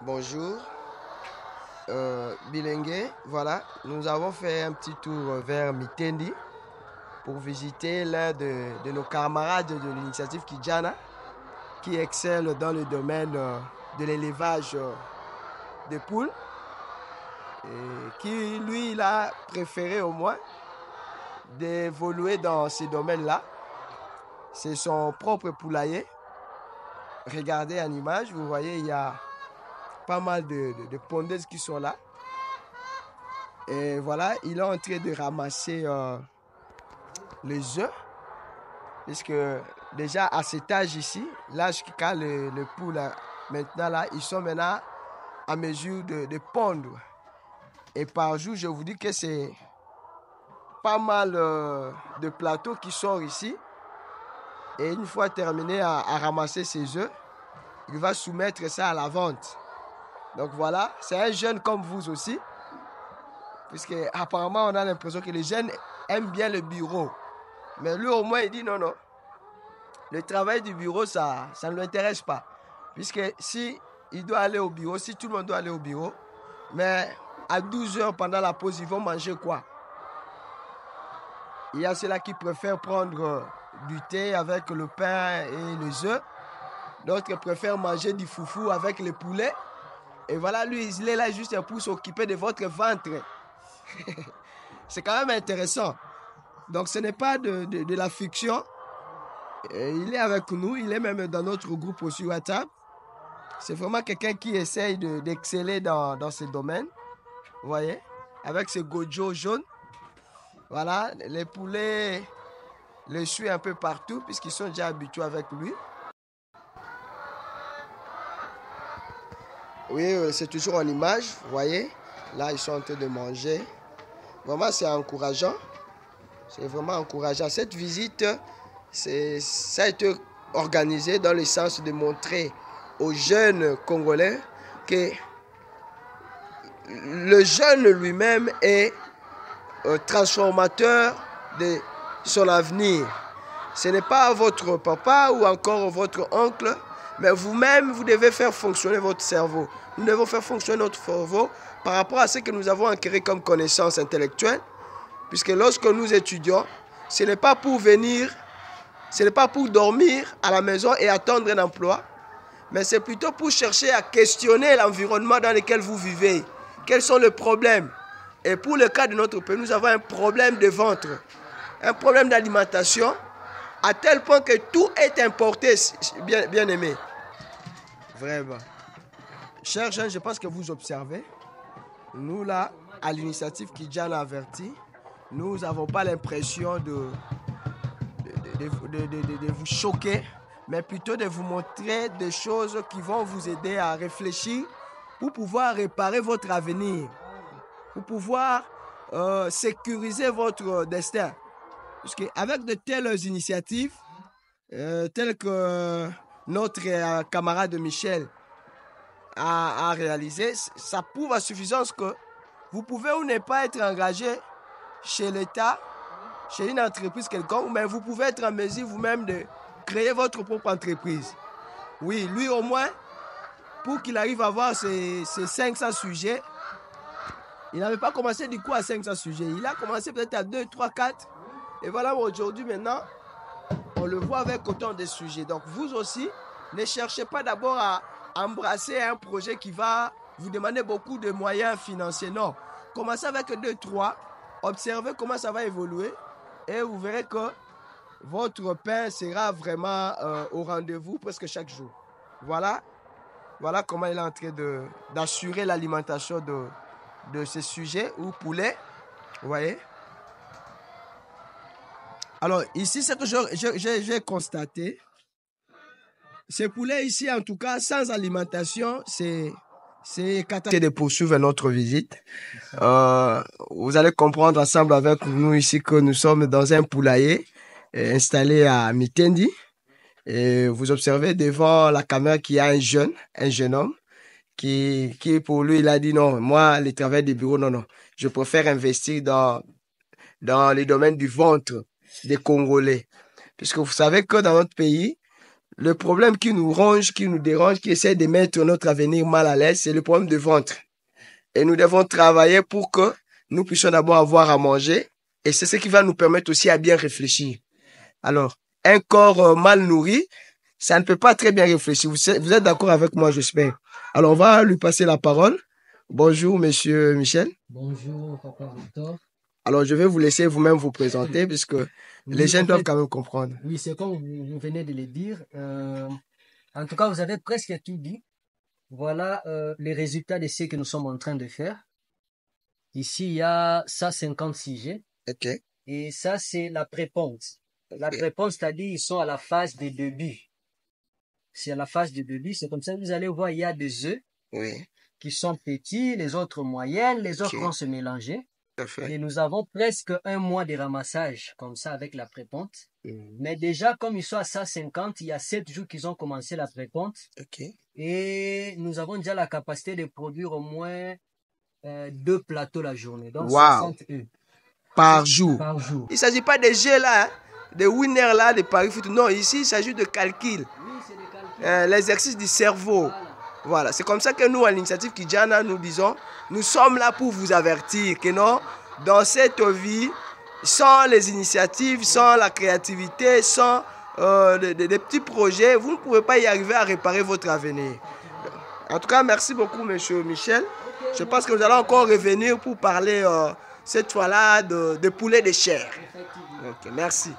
Bonjour, Bilengue, voilà, nous avons fait un petit tour vers Mitendi pour visiter l'un de nos camarades de l'initiative Kijana qui excelle dans le domaine de l'élevage de poules et qui, lui, il a préféré au moins d'évoluer dans ces domaines-là. C'est son propre poulailler. Regardez en image, vous voyez, il y a pas mal de pondeuses qui sont là. Et voilà, il est en train de ramasser les œufs. Puisque déjà à cet âge ici, l'âge qu'a le poule maintenant là, ils sont maintenant à mesure de pondre. Et par jour, je vous dis que c'est pas mal de plateaux qui sortent ici. Et une fois terminé à ramasser ces œufs, il va soumettre ça à la vente. Donc voilà, c'est un jeune comme vous aussi. Puisque apparemment on a l'impression que les jeunes aiment bien le bureau. Mais lui au moins il dit non, non. Le travail du bureau, ça ne l'intéresse pas. Puisque si il doit aller au bureau, si tout le monde doit aller au bureau, mais à 12 heures pendant la pause, ils vont manger quoi? Il y a ceux-là qui préfèrent prendre du thé avec le pain et les œufs. D'autres préfèrent manger du foufou avec les poulets. Et voilà, lui, il est là juste pour s'occuper de votre ventre. C'est quand même intéressant. Donc, ce n'est pas de la fiction. Et il est avec nous. Il est même dans notre groupe aussi WhatsApp. C'est vraiment quelqu'un qui essaye d'exceller dans ce domaine. Vous voyez? Avec ce gojo jaune. Voilà, les poulets le suivent un peu partout puisqu'ils sont déjà habitués avec lui. Oui, c'est toujours en image, vous voyez. Là, ils sont en train de manger. Vraiment, c'est encourageant. C'est vraiment encourageant. Cette visite, ça a été organisé dans le sens de montrer aux jeunes Congolais que le jeune lui-même est un transformateur de son avenir. Ce n'est pas votre papa ou encore votre oncle, mais vous-même, vous devez faire fonctionner votre cerveau. Nous devons faire fonctionner notre cerveau par rapport à ce que nous avons acquis comme connaissances intellectuelles. Puisque lorsque nous étudions, ce n'est pas pour venir, ce n'est pas pour dormir à la maison et attendre un emploi, mais c'est plutôt pour chercher à questionner l'environnement dans lequel vous vivez. Quels sont les problèmes? Et pour le cas de notre pays, nous avons un problème de ventre, un problème d'alimentation, à tel point que tout est importé, bien aimé. Vraiment. Chers jeunes, je pense que vous observez, nous là, à l'initiative Kijana averti, nous n'avons pas l'impression de vous choquer, mais plutôt de vous montrer des choses qui vont vous aider à réfléchir pour pouvoir réparer votre avenir, pour pouvoir sécuriser votre destin. Parce qu'avec de telles initiatives, telles que notre camarade Michel a réalisé, ça prouve à suffisance que vous pouvez ou ne pas être engagé chez l'État, chez une entreprise quelconque, mais vous pouvez être en mesure vous-même de créer votre propre entreprise. Oui, lui au moins, pour qu'il arrive à avoir ces 500 sujets, il n'avait pas commencé du coup à 500 sujets. Il a commencé peut-être à 2, 3, 4. Et voilà, aujourd'hui maintenant, on le voit avec autant de sujets. Donc vous aussi, ne cherchez pas d'abord à embrasser un projet qui va vous demander beaucoup de moyens financiers. Non, commencez avec 2, 3, observez comment ça va évoluer et vous verrez que votre pain sera vraiment au rendez-vous presque chaque jour. Voilà, Voilà comment il est en train d'assurer l'alimentation de ces sujets ou poulets. Vous voyez? Alors, ici, ce que j'ai constaté, ces poulets ici, en tout cas, sans alimentation, c'est catastrophique de poursuivre notre visite. Vous allez comprendre ensemble avec nous ici que nous sommes dans un poulailler installé à Mitendi. Et vous observez devant la caméra qu'il y a un jeune homme qui pour lui, il a dit non, moi, le travail du bureau, non. Je préfère investir dans les domaines du ventre des Congolais. Puisque vous savez que dans notre pays, le problème qui nous ronge, qui nous dérange, qui essaie de mettre notre avenir mal à l'aise, c'est le problème de ventre. Et nous devons travailler pour que nous puissions d'abord avoir à manger. Et c'est ce qui va nous permettre aussi à bien réfléchir. Alors, un corps mal nourri, ça ne peut pas très bien réfléchir. Vous êtes d'accord avec moi, j'espère. Alors, on va lui passer la parole. Bonjour, monsieur Michel. Bonjour, papa Victor. Alors, je vais vous laisser vous-même vous présenter, puisque les gens doivent quand même comprendre. Oui, c'est comme vous venez de le dire. En tout cas, vous avez presque tout dit. Voilà les résultats de ce que nous sommes en train de faire. Ici, il y a 156 G. OK. Et ça, c'est la préponte. La préponte, c'est-à-dire ils sont à la phase de début. C'est à la phase de début. C'est comme ça que vous allez voir, il y a des œufs qui sont petits, les autres moyennes, les autres vont se mélanger. Et nous avons presque un mois de ramassage comme ça avec la préponte. Mais déjà, comme ils sont à 150, il y a 7 jours qu'ils ont commencé la préponte. Et nous avons déjà la capacité de produire au moins 2 plateaux la journée. Donc 60 œufs. Par jour. Par jour. Il ne s'agit pas des jeux là, des winners là, des paris foot. Non, ici, il s'agit de calcul. Oui, c'est des calculs. L'exercice du cerveau. Voilà, c'est comme ça que nous, à l'initiative Kijana, nous disons, nous sommes là pour vous avertir que non, dans cette vie, sans les initiatives, sans la créativité, sans des petits projets, vous ne pouvez pas y arriver à réparer votre avenir. En tout cas, merci beaucoup, monsieur Michel. Je pense que nous allons encore revenir pour parler cette fois-là de poulet de chair. Ok, merci.